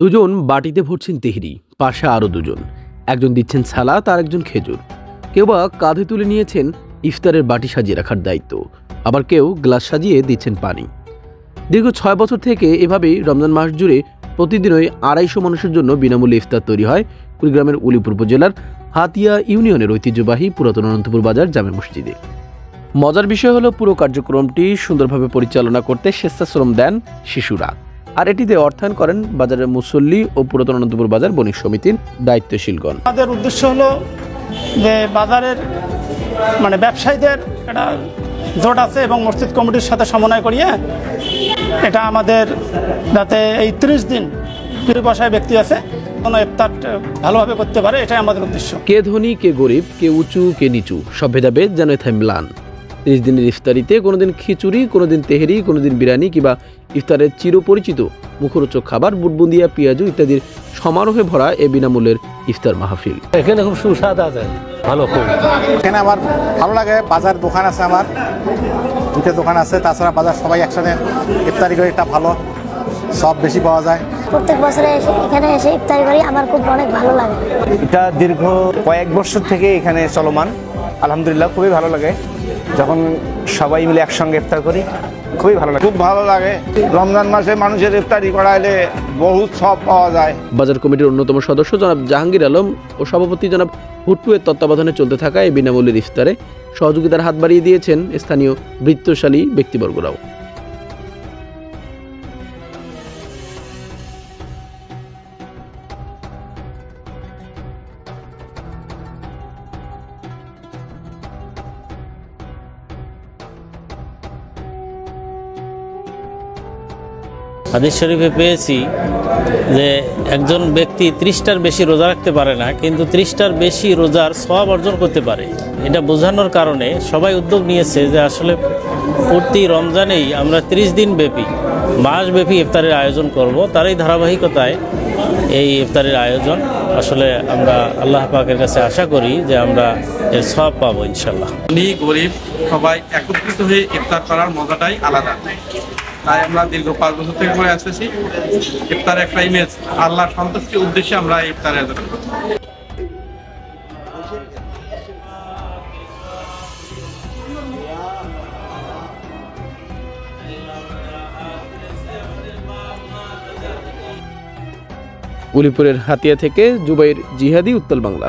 দুজন বাটিতে ভরছেন তেহরি, পাশে আরও দুজন। একজন দিচ্ছেন সালাদ আর একজন খেজুর। কেউ বা কাঁধে তুলে নিয়েছেন ইফতারের বাটি সাজিয়ে রাখার দায়িত্ব, আবার কেউ গ্লাস সাজিয়ে দিচ্ছেন পানি। দীর্ঘ 6 বছর থেকে এভাবেই রমজান মাস জুড়ে প্রতিদিনই 250 মানুষের জন্য বিনামূল্যে ইফতার তৈরি হয় কুড়িগ্রামের উলিপুর উপজেলার হাতিয়া ইউনিয়নের ঐতিহ্যবাহী পুরাতন অনন্তপুর বাজার জামে মসজিদে। মজার বিষয় হলো, পুরো কার্যক্রমটি সুন্দরভাবে পরিচালনা করতে স্বেচ্ছাশ্রম দেন শিশুরা, আর এটিতে অর্থায়ন করেন বাজারের মুসল্লি ও পুরাতন অনন্তপুর বাজার বণিক সমিতির দায়িত্বশীলগণ। আমাদের উদ্দেশ্য হলো যে বাজারের ব্যবসায়ীদের একটা জোট আছে এবং মসজিদ কমিটির সাথে সমন্বয় করিয়ে এটা আমাদের যাতে এই 30 দিন বসায় ব্যক্তি আছে কোনো ইফতার ভালোভাবে করতে পারে, এটাই আমাদের উদ্দেশ্য। কে ধনী কে গরিব, কে উঁচু কে নিচু, সব ভেদাভেদ যেন এথায় ম্লান। 30 দিনের ইফতারিতে কোনোদিন খিচুড়ি, কোনোদিন তেহেরি, কোনোদিন বিরিয়ানি কিংবা ইফতারের চিরপরিচিত মুখরোচক খাবার বুটবুন্দিয়া, পেঁয়াজু ইত্যাদির সমারোহে ভরা এ বিনামূল্যের ইফতার মাহফিল। এখানে খুব সুস্বাদ আছে, ভালো খুব। এখানে আমার ভালো লাগে। বাজার দোকান আছে, আমার 2টা দোকান আছে। তাছাড়া বাজার সবাই একসাথে ইফতারি করে, এটা ভালো, সব বেশি পাওয়া যায়। প্রত্যেক বছরে এখানে এসে ইফতারি করি, আমার খুব অনেক ভালো লাগে। এটা দীর্ঘ কয়েক বছর থেকে এখানে চলমান। আলহামদুলিল্লাহ খুবই ভালো লাগে যখন সবাই মিলে একসঙ্গে ইফতার করি, খুবই ভালো লাগে। খুব ভালো লাগে। রমজান মাসে মানুষের ইফতারি করাইলে বহুত সব পাওয়া যায়। বাজার কমিটির অন্যতম সদস্য জনাব জাহাঙ্গীর আলম ও সভাপতি জনাব হুট্টুয়ের তত্ত্বাবধানে চলতে থাকা এই বিনামূল্যের ইফতারে সহযোগিতার হাত বাড়িয়ে দিয়েছেন স্থানীয় বৃত্তশালী ব্যক্তিবর্গরাও। হাদিস শরীফে পেয়েছি যে একজন ব্যক্তি 30টার বেশি রোজা রাখতে পারে না, কিন্তু 30টার বেশি রোজার সওয়াব অর্জন করতে পারে। এটা বোঝানোর কারণে সবাই উদ্যোগ নিয়েছে যে আসলে প্রতি রমজানেই আমরা 30 দিন ব্যাপী, মাসব্যাপী ইফতারের আয়োজন করব। তারই ধারাবাহিকতায় এই ইফতারের আয়োজন। আসলে আমরা আল্লাহ পাকের কাছে আশা করি যে আমরা এর সওয়াব পাবো ইনশাল্লাহ। ধনী গরিব সবাই একত্রিত হয়ে ইফতার করার মজাটাই আলাদা। তাই আমরা দীর্ঘ 5 বছর থেকে করে আসতেছি। ইফতার একটা ইমেজ, আল্লাহ সন্তুষ্টির উদ্দেশ্যে আমরা ইফতার আয়োজন করি। উলিপুরের হাতিয়া থেকে জুবাইর জিহাদি, উত্তর বাংলা।